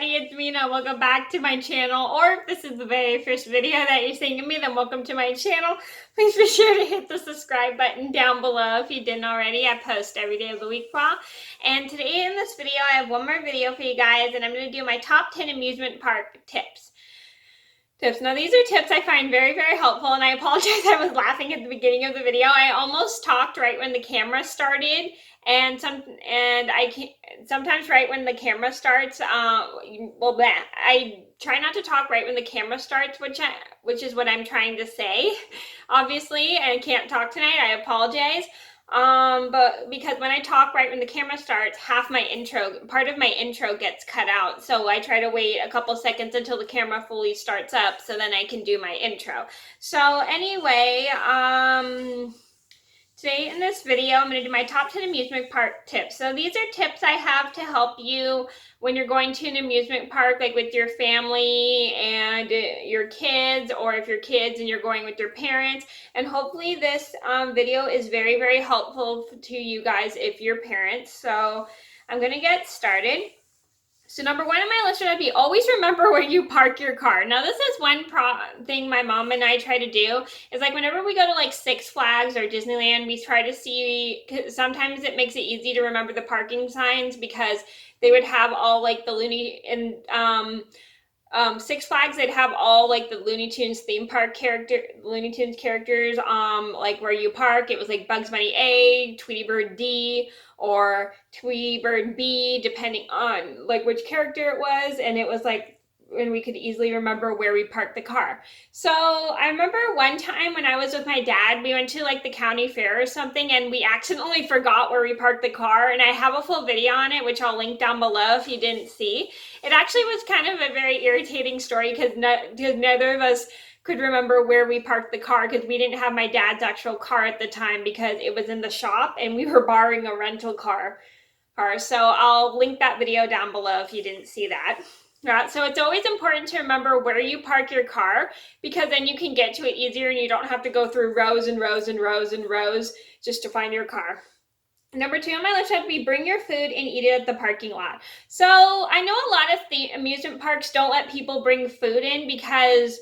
everybody, it's Mena. Welcome back to my channel, or if this is the very first video that you're seeing of me, then welcome to my channel. Please be sure to hit the subscribe button down below if you didn't already. I post every day of the week for. And today in this video, I have one more video for you guys, and I'm going to do my top 10 amusement park tips. Now these are tips I find very, very helpful, and I apologize I was laughing at the beginning of the video. I almost talked right when the camera started, and sometimes right when the camera starts, I try not to talk right when the camera starts, which is what I'm trying to say, obviously, and I can't talk tonight. I apologize. But because when I talk right when the camera starts, part of my intro gets cut out. So I try to wait a couple seconds until the camera fully starts up so then I can do my intro. So anyway, today in this video, I'm going to do my top 10 amusement park tips. So these are tips I have to help you when you're going to an amusement park, like with your family and your kids, or if you're kids and you're going with your parents. And hopefully this video is very, very helpful to you guys if you're parents. So I'm going to get started. So number one on my list would be always remember where you park your car. Now this is one thing my mom and I try to do, is like whenever we go to like Six Flags or Disneyland, we try to see, sometimes it makes it easy to remember the parking signs because they would have all like the Six Flags, they'd have all like the Looney Tunes characters, like where you park. It was like Bugs Bunny A, Tweety Bird D, or Tweety Bird B, depending on like which character it was, and it was like, and we could easily remember where we parked the car. So I remember one time when I was with my dad, we went to like the county fair or something, and we accidentally forgot where we parked the car, and I have a full video on it, which I'll link down below if you didn't see. It actually was kind of a very irritating story because neither of us could remember where we parked the car because we didn't have my dad's actual car at the time because it was in the shop and we were borrowing a rental car. So I'll link that video down below if you didn't see that. So it's always important to remember where you park your car because then you can get to it easier and you don't have to go through rows and rows and rows and rows just to find your car. Number two on my list would be bring your food and eat it at the parking lot. So I know a lot of the amusement parks don't let people bring food in because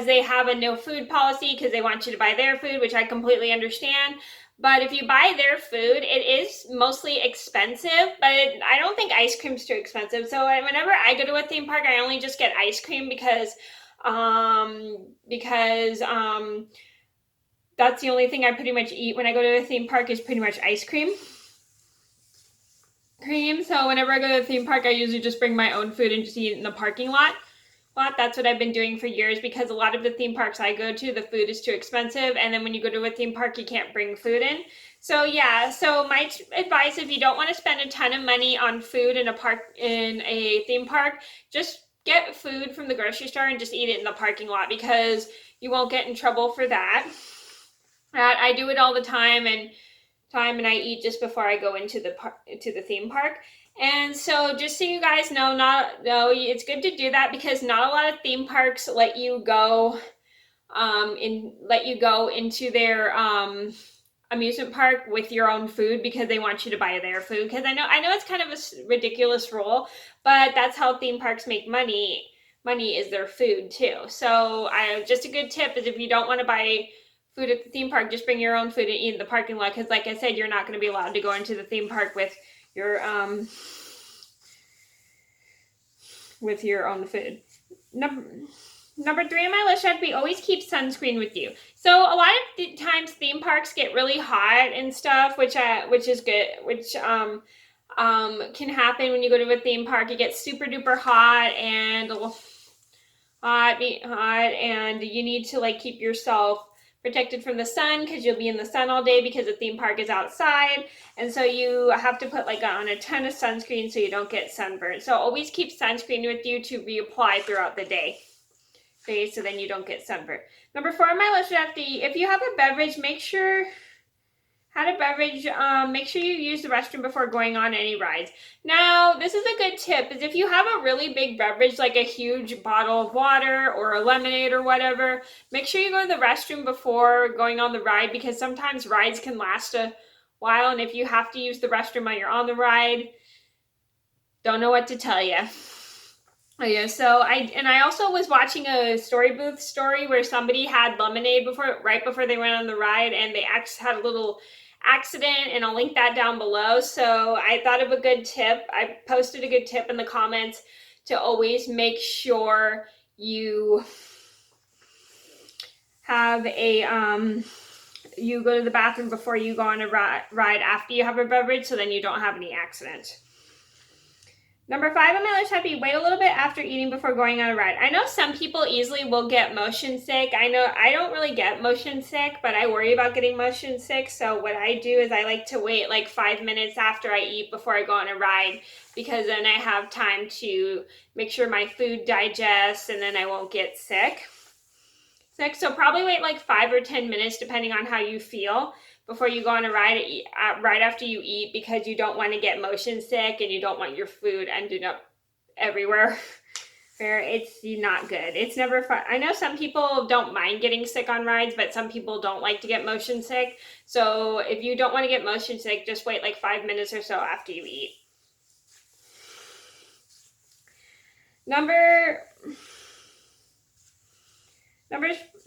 they have a no food policy because they want you to buy their food, which I completely understand. But if you buy their food, it is mostly expensive, but I don't think ice cream's too expensive. So whenever I go to a theme park, I only just get ice cream because that's the only thing I pretty much eat when I go to a theme park is pretty much ice cream. So whenever I go to a theme park, I usually just bring my own food and just eat it in the parking lot. That's what I've been doing for years because a lot of the theme parks I go to, the food is too expensive, and then when you go to a theme park, you can't bring food in. So yeah, so my advice, if you don't want to spend a ton of money on food in a theme park, just get food from the grocery store and just eat it in the parking lot because you won't get in trouble for that. I do it all the time, and I eat just before I go into the theme park. And so just so you guys know, it's good to do that because not a lot of theme parks let you go into their amusement park with your own food because they want you to buy their food. Because I know it's kind of a ridiculous rule, but that's how theme parks make money. Money is their food too. So just a good tip is if you don't want to buy food at the theme park, just bring your own food and eat in the parking lot because like I said, you're not going to be allowed to go into the theme park with your own food. Number three on my list should be always keep sunscreen with you. So a lot of times theme parks get really hot and stuff, which is good, which can happen when you go to a theme park. It gets super duper hot and you need to like keep yourself protected from the sun because you'll be in the sun all day because the theme park is outside, and so you have to put like on a ton of sunscreen so you don't get sunburned. So always keep sunscreen with you to reapply throughout the day. Okay, so then you don't get sunburned. Number four on my list would be if you have a beverage, make sure you use the restroom before going on any rides. Now, this is a good tip, is if you have a really big beverage, like a huge bottle of water or a lemonade or whatever, make sure you go to the restroom before going on the ride because sometimes rides can last a while, and if you have to use the restroom while you're on the ride, Don't know what to tell you. Oh, yeah, so I also was watching a storybooth story where somebody had lemonade right before they went on the ride, and they had a little accident, and I'll link that down below. So I thought of a good tip. I posted a good tip in the comments to always make sure you have you go to the bathroom before you go on a ride after you have a beverage, so then you don't have any accident. Number 5 on my list would be wait a little bit after eating before going on a ride. I know some people easily will get motion sick. I know I don't really get motion sick, but I worry about getting motion sick. So what I do is I like to wait like 5 minutes after I eat before I go on a ride, because then I have time to make sure my food digests and then I won't get sick. So probably wait like 5 or 10 minutes depending on how you feel before you go on a ride right after you eat, because you don't want to get motion sick and you don't want your food ending up everywhere where it's not good. It's never fun. I know some people don't mind getting sick on rides, but some people don't like to get motion sick. So if you don't want to get motion sick, just wait like 5 minutes or so after you eat. Number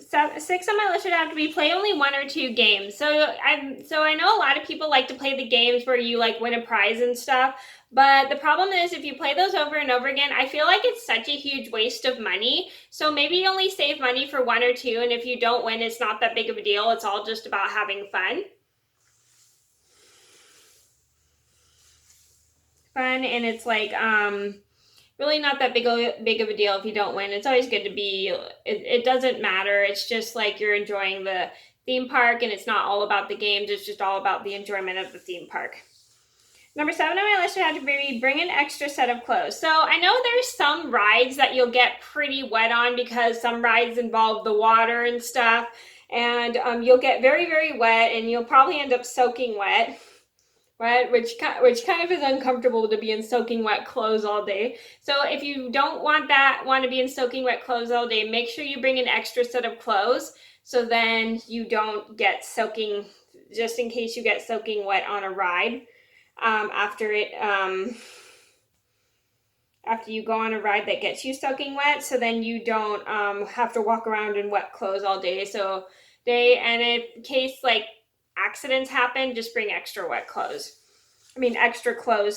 6 on my list would have to be play only 1 or 2 games. So I know a lot of people like to play the games where you like win a prize and stuff, but the problem is if you play those over and over again, I feel like it's such a huge waste of money. So maybe only save money for 1 or 2, and if you don't win, it's not that big of a deal. It's all just about having fun. And it's like really not that big of a deal if you don't win. It's always good to be, it doesn't matter. It's just like you're enjoying the theme park, and it's not all about the games. It's just all about the enjoyment of the theme park. Number 7 on my list would have to be bring an extra set of clothes. So I know there's some rides that you'll get pretty wet on, because some rides involve the water and stuff, and you'll get very, very wet, and you'll probably end up soaking wet. Right, which kind of is uncomfortable to be in soaking wet clothes all day. So if you don't want to be in soaking wet clothes all day, make sure you bring an extra set of clothes, so then you don't get soaking, just in case you get soaking wet on a ride after you go on a ride that gets you soaking wet, so then you don't have to walk around in wet clothes all day. And in case like accidents happen, just bring extra clothes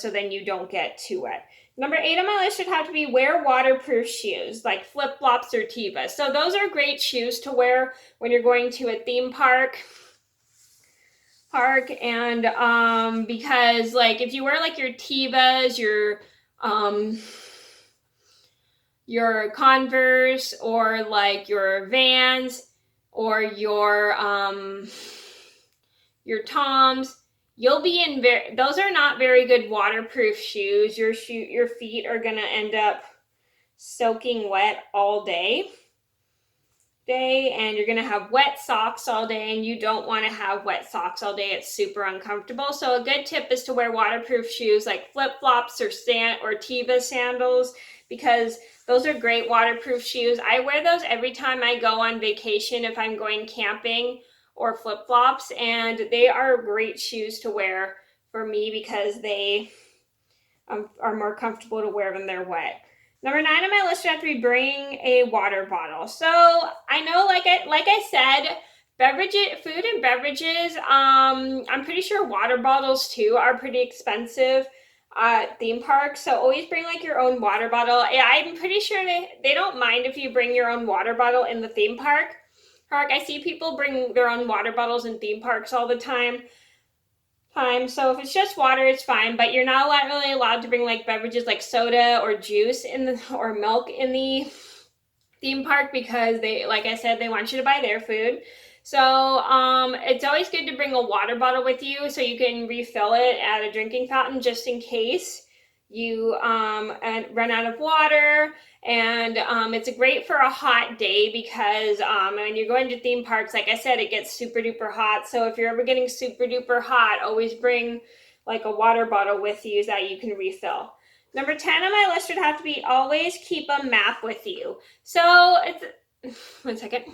so then you don't get too wet. Number 8 on my list should have to be wear waterproof shoes like flip-flops or Tevas. So those are great shoes to wear when you're going to a theme park, and because like if you wear like your Tevas, your Converse, or like your Vans, or your Toms, you'll be in those are not very good waterproof shoes. Your feet are gonna end up soaking wet all day, and you're gonna have wet socks all day, and you don't want to have wet socks all day. It's super uncomfortable. So a good tip is to wear waterproof shoes like flip-flops or Teva sandals, because those are great waterproof shoes. I wear those every time I go on vacation if I'm going camping, or flip-flops, and they are great shoes to wear for me because they are more comfortable to wear when they're wet. Number 9 on my list would have to be bring a water bottle. So I know, like I said, food and beverages, I'm pretty sure water bottles too are pretty expensive at theme parks. So always bring like your own water bottle. I'm pretty sure they don't mind if you bring your own water bottle in the theme park. I see people bring their own water bottles in theme parks all the time. So if it's just water, it's fine, but you're not really allowed to bring like beverages like soda or juice or milk in the theme park, because they, like I said, they want you to buy their food. So it's always good to bring a water bottle with you so you can refill it at a drinking fountain, just in case you run out of water. And it's great for a hot day, because when you're going to theme parks, like I said, it gets super duper hot. So if you're ever getting super duper hot, always bring like a water bottle with you that you can refill. Number 10 on my list would have to be always keep a map with you. So it's, one second.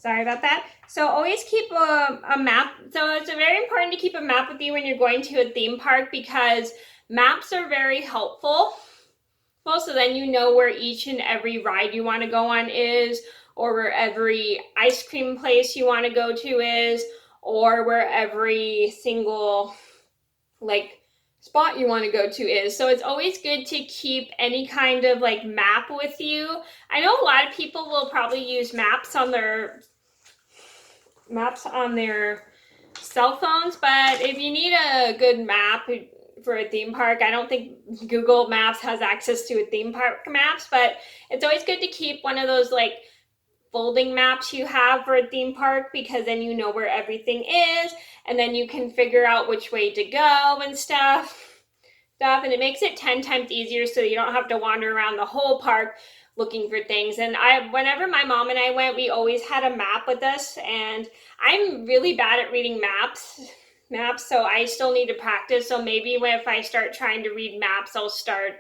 Sorry about that. So always keep a map. So it's very important to keep a map with you when you're going to a theme park, because maps are very helpful. So then you know where each and every ride you want to go on is, or where every ice cream place you want to go to is, or where every single like spot you want to go to is. So it's always good to keep any kind of like map with you. I know a lot of people will probably use maps on their cell phones, but if you need a good map for a theme park, I don't think Google Maps has access to a theme park maps, but it's always good to keep one of those like folding maps you have for a theme park, because then you know where everything is, and then you can figure out which way to go and stuff, and it makes it 10 times easier, so you don't have to wander around the whole park looking for things. And whenever my mom and I went, we always had a map with us, and I'm really bad at reading maps, so I still need to practice. So maybe if I start trying to read maps, I'll start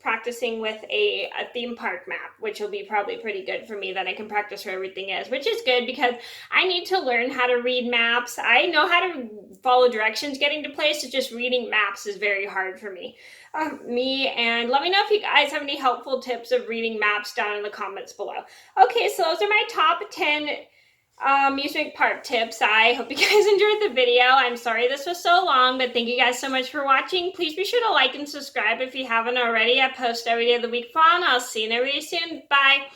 practicing with a theme park map, which will be probably pretty good for me. Then I can practice where everything is, which is good because I need to learn how to read maps. I know how to follow directions getting to places, just reading maps is very hard for me. And let me know if you guys have any helpful tips of reading maps down in the comments below. Okay, so those are my top 10 amusement park tips. I hope you guys enjoyed the video. I'm sorry this was so long, but thank you guys so much for watching. Please be sure to like and subscribe if you haven't already. I post every day of the week. I'll see you really soon. Bye.